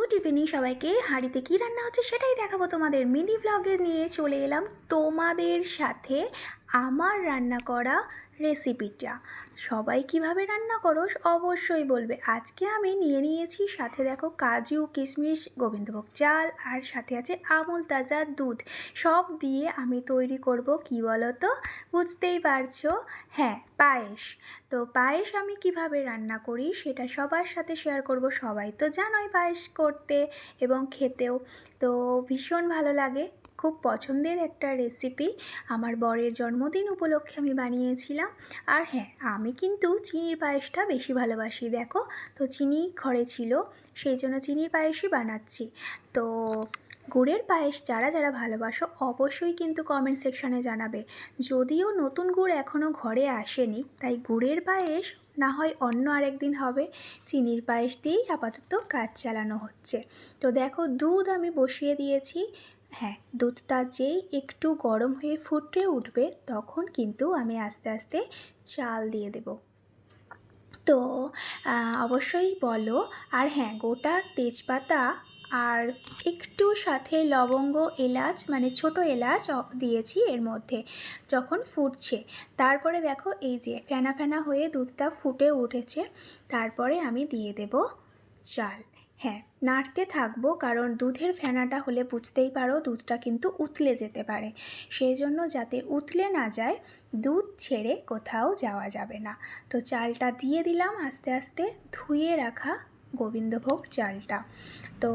Good evening সবাইকে। হাঁড়িতে কী রান্না হচ্ছে সেটাই দেখাবো তোমাদের। মিনি ব্লগে নিয়ে চলে এলাম তোমাদের সাথে আমার রান্না করা রেসিপিটা। সবাই কিভাবে রান্না করো অবশ্যই বলবে। আজকে আমি নিয়েছি সাথে দেখো কাজু কিশমিশ গোবিন্দভোগ চাল আর সাথে আছে আমুল তাজা দুধ। সব দিয়ে আমি তৈরি করব কি বলো তো, বুঝতেই পারছো, হ্যাঁ পায়েস। তো পায়েস আমি কিভাবে রান্না করি সেটা সবার সাথে শেয়ার করব। সবাই তো জানোই পায়েস করতে এবং খেতেও তো ভীষণ ভালো লাগে, খুব পছন্দের একটা রেসিপি। আমার বরের জন্মদিন উপলক্ষে আমি বানিয়েছিলাম। আর হ্যাঁ, আমি কিন্তু চিনির পায়েসটা বেশি ভালোবাসি। দেখো, তো চিনি ঘরে ছিল, সেই জন্য চিনির পায়েসই বানাচ্ছি। তো গুড়ের পায়েস যারা যারা ভালোবাসো অবশ্যই কিন্তু কমেন্ট সেকশানে জানাবে। যদিও নতুন গুড় এখনও ঘরে আসেনি, তাই গুড়ের পায়েস না হয় অন্য আরেকদিন হবে। চিনির পায়েস দিয়েই আপাতত কাজ চালানো হচ্ছে। তো দেখো, দুধ আমি বসিয়ে দিয়েছি। হ্যাঁ, দুধটা যেই একটু গরম হয়ে ফুটে উঠবে তখন কিন্তু আমি আস্তে আস্তে চাল দিয়ে দেব। তো অবশ্যই বলো। আর হ্যাঁ, গোটা তেজপাতা আর একটু সাথে লবঙ্গ, এলাচ মানে ছোট এলাচ দিয়েছি এর মধ্যে যখন ফুটছে। তারপরে দেখো এই যে ফেনা ফেনা হয়ে দুধটা ফুটে উঠেছে, তারপরে আমি দিয়ে দেব চাল। হ্যাঁ, নাড়তে থাকবো, কারণ দুধের ফেনাটা হলে বুঝতেই পারো দুধটা কিন্তু উতলে যেতে পারে। সেই জন্য যাতে উতলে না যায়, দুধ ছেড়ে কোথাও যাওয়া যাবে না। তো চালটা দিয়ে দিলাম আস্তে আস্তে, ধুয়ে রাখা গোবিন্দভোগ চালটা। তো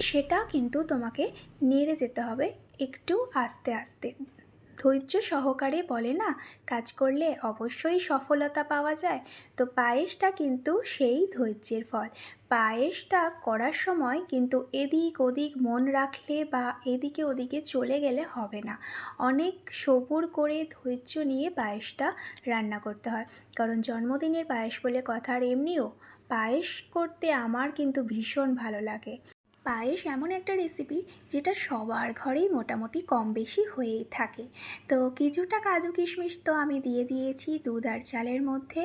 সেটা কিন্তু তোমাকে নেড়ে যেতে হবে একটু আস্তে আস্তে, ধৈর্য সহকারে। বলে না, কাজ করলে অবশ্যই সফলতা পাওয়া যায়। তো পায়েসটা কিন্তু সেই ধৈর্যের ফল। পায়েসটা করার সময় কিন্তু এদিক ওদিক মন রাখলে বা এদিকে ওদিকে চলে গেলে হবে না। অনেক সবুর করে ধৈর্য নিয়ে পায়েসটা রান্না করতে হয়, কারণ জন্মদিনের পায়েস বলে কথা। আর এমনিও পায়েস করতে আমার কিন্তু ভীষণ ভালো লাগে। পায়েস এমন একটা রেসিপি যেটা সবার ঘরেই মোটামুটি কম বেশি হয়েই থাকে। তো কিছুটা কাজু কিশমিশ তো আমি দিয়ে দিয়েছি দুধ আর চালের মধ্যে,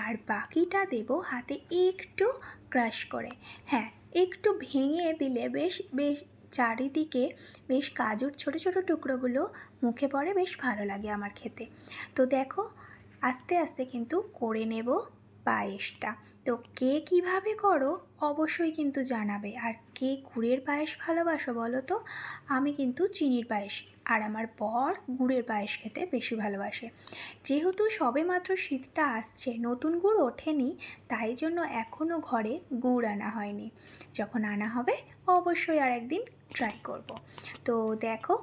আর বাকিটা দেব হাতে একটু ক্রাশ করে। হ্যাঁ, একটু ভেঙে দিলে বেশ বেশ চারিদিকে বেশ কাজুর ছোট ছোট টুকরোগুলো মুখে পড়ে, বেশ ভালো লাগে আমার খেতে। তো দেখো, আস্তে আস্তে কিন্তু করে নেব পায়েসটা। তো কে কীভাবে করো অবশ্যই কিন্তু জানাবে। আর কে গুড়ের পায়েস ভালোবাসো বলো তো? আমি কিন্তু চিনির পায়েস, আর আমার বর গুড়ের পায়েস খেতে বেশি ভালোবাসে। যেহেতু সবেমাত্র শীতটা আসছে, নতুন গুড় ওঠেনি, তাই জন্য এখনও ঘরে গুড় আনা হয়নি। যখন আনা হবে অবশ্যই আর একদিন ট্রাই করব। তো দেখো,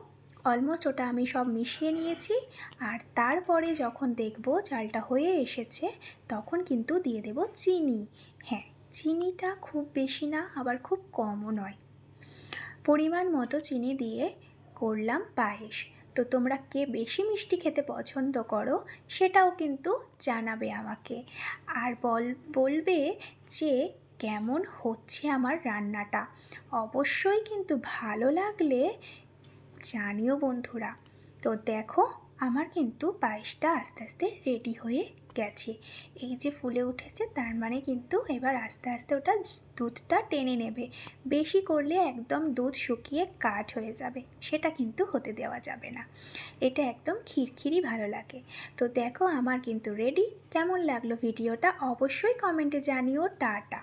অলমোস্ট ওটা আমি সব মিশিয়ে নিয়েছি। আর তারপরে যখন দেখব চালটা হয়ে এসেছে, তখন কিন্তু দিয়ে দেব চিনি। হ্যাঁ, চিনিটা খুব বেশি না, আবার খুব কমও নয়, পরিমাণ মতো চিনি দিয়ে করলাম পায়েস। তো তোমরা কে বেশি মিষ্টি খেতে পছন্দ করো সেটাও কিন্তু জানাবে আমাকে। আর বলবে যে কেমন হচ্ছে আমার রান্নাটা। অবশ্যই কিন্তু ভালো লাগলে জানিও বন্ধুরা। তো দেখো, আমার কিন্তু পায়েসটা আস্তে আস্তে রেডি হয়ে গেছে। এই যে ফুলে উঠেছে, তার মানে কিন্তু এবার আস্তে আস্তে ওটা দুধটা টেনে নেবে। বেশি করলে একদম দুধ শুকিয়ে কাঠ হয়ে যাবে, সেটা কিন্তু হতে দেওয়া যাবে না। এটা একদম খিরখিরি ভালো লাগে। তো দেখো, আমার কিন্তু রেডি। কেমন লাগলো ভিডিওটা অবশ্যই কমেন্টে জানিও। টাটা।